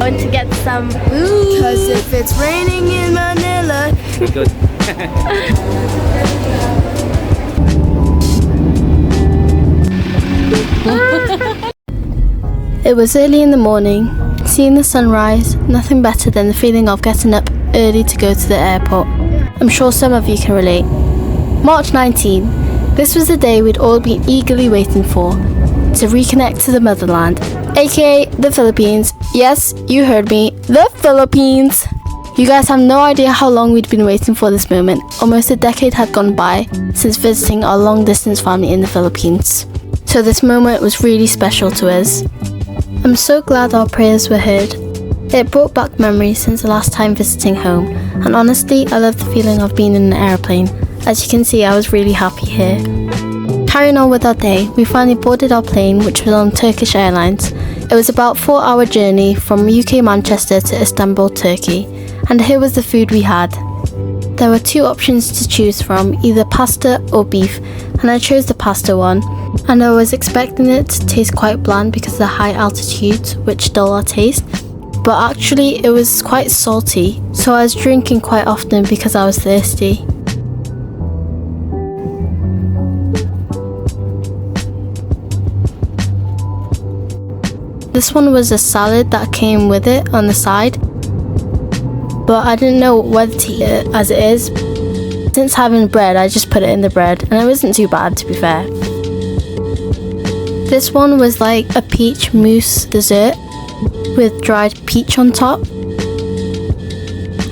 Going to get some food. Cause if it's raining in Manila. Good. It was early in the morning. Seeing the sunrise, nothing better than the feeling of getting up early to go to the airport. I'm sure some of you can relate. March 19. This was the day we'd all been eagerly waiting for, to reconnect to the motherland, aka the Philippines. Yes, you heard me, the Philippines! You guys have no idea how long we'd been waiting for this moment. Almost a decade had gone by since visiting our long-distance family in the Philippines. So this moment was really special to us. I'm so glad our prayers were heard. It brought back memories since the last time visiting home, and honestly, I love the feeling of being in an airplane. As you can see, I was really happy here. Carrying on with our day, we finally boarded our plane, which was on Turkish Airlines. It was about a 4-hour journey from UK Manchester to Istanbul, Turkey, and here was the food we had. There were 2 options to choose from, either pasta or beef, and I chose the pasta one. And I was expecting it to taste quite bland because of the high altitude, which dulled our taste, but actually it was quite salty, so I was drinking quite often because I was thirsty. This one was a salad that came with it on the side, but I didn't know whether to eat it as it is. Since having bread, I just put it in the bread, and it wasn't too bad, to be fair. This one was like a peach mousse dessert with dried peach on top.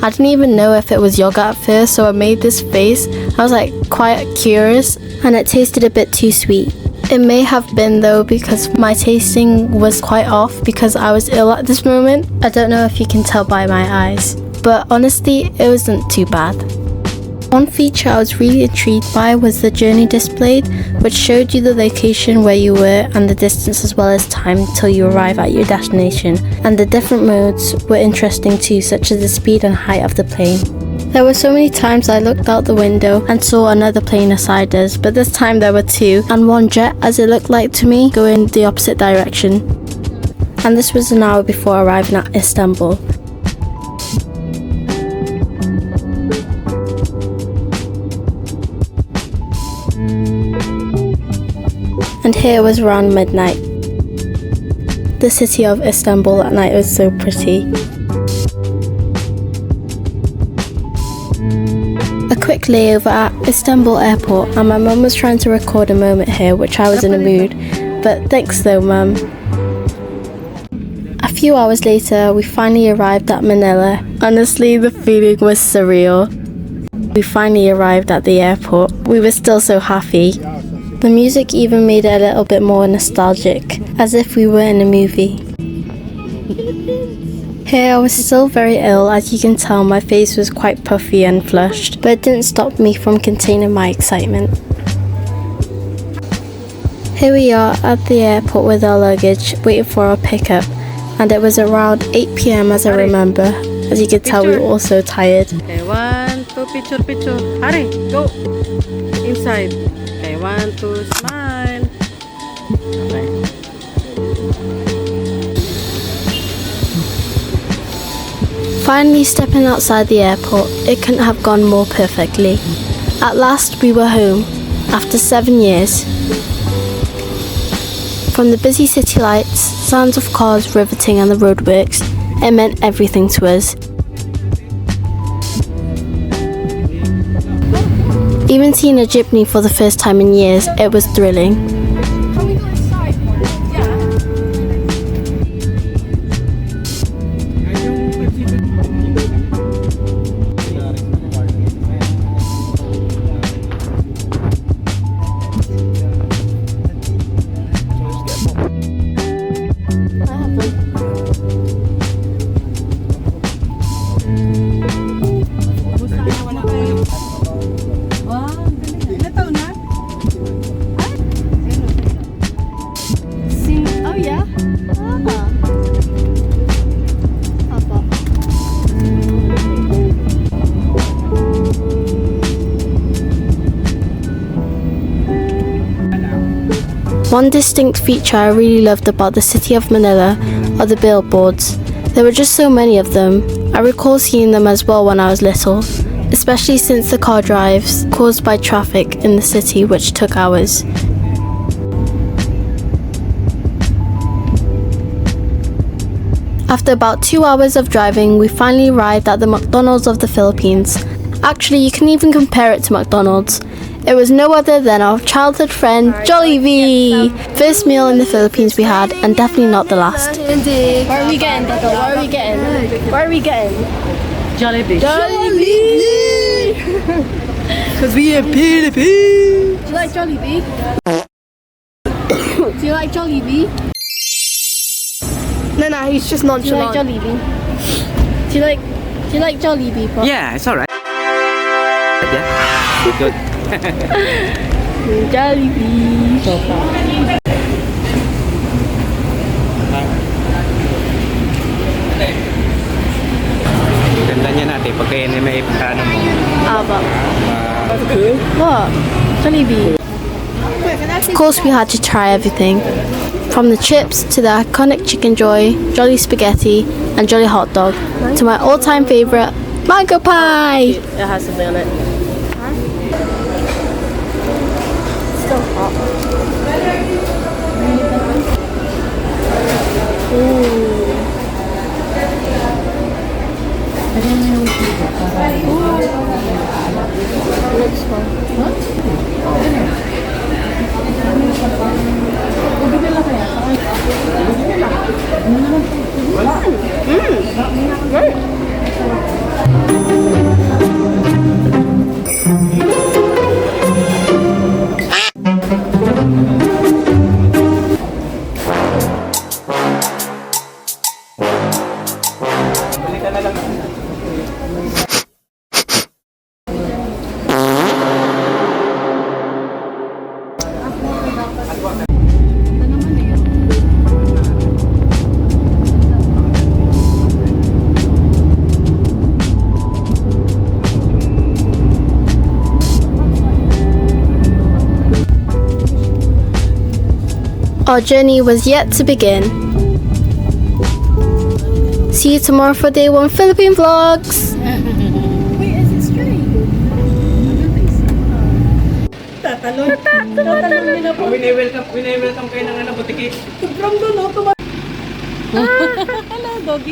I didn't even know if it was yogurt at first, so I made this face. I was like quite curious, and it tasted a bit too sweet. It may have been though because my tasting was quite off because I was ill at this moment. I don't know if you can tell by my eyes, but honestly it wasn't too bad. One feature I was really intrigued by was the journey displayed, which showed you the location where you were and the distance as well as time till you arrive at your destination, and the different modes were interesting too, such as the speed and height of the plane. There were so many times I looked out the window and saw another plane beside us, but this time there were 2, and one jet, as it looked like to me, going the opposite direction. And this was an hour before arriving at Istanbul. And here was around midnight. The city of Istanbul at night was so pretty. A quick layover at Istanbul airport, and my mum was trying to record a moment here, which I was in a mood, but thanks though mum. A few hours later, we finally arrived at Manila. Honestly, the feeling was surreal. We finally arrived at the airport. We were still so happy. The music even made it a little bit more nostalgic, as if we were in a movie. Here I was still very ill, as you can tell my face was quite puffy and flushed, but it didn't stop me from containing my excitement. Here we are at the airport with our luggage, waiting for our pickup, and it was around 8 PM as I remember. As you can tell, we were all so tired. Okay, 1, 2, picture. Hurry, go inside. Okay, 1, 2, smile. Okay. Finally stepping outside the airport, it couldn't have gone more perfectly. At last we were home, after 7 years. From the busy city lights, sounds of cars riveting and the roadworks, it meant everything to us. Even seeing a jeepney for the first time in years, it was thrilling. One distinct feature I really loved about the city of Manila are the billboards. There were just so many of them. I recall seeing them as well when I was little, especially since the car drives caused by traffic in the city which took hours. After about 2 hours of driving, we finally arrived at the McDonald's of the Philippines. Actually, you can even compare it to McDonald's. It was no other than our childhood friend, Jollibee! First meal in the Philippines we had, and definitely not the last. What are we getting, Dada? What are we getting? What are we getting? Jollibee. Jollibee! Because we in Philippines. Do you like Jollibee? Do you like Jollibee? No, he's just Do you like nonchalant. Jollibee? Do you like Jollibee, Pop? Yeah, it's alright. Yeah, good. Jollibee. Ganda niya natin pagka yun ay may ano mo. Aba. What? Jollibee. Of course, we had to try everything. From the chips to the iconic Chicken Joy, Jolly Spaghetti, and Jolly Hot Dog, to my all-time favourite, Mango Pie! It has something on it. Still hot. Looks fun. Our journey was yet to begin. See you tomorrow for day 1 Philippine vlogs! Winay-welcome kayo ng ano, butiki. From doon, no? Hello, doggy.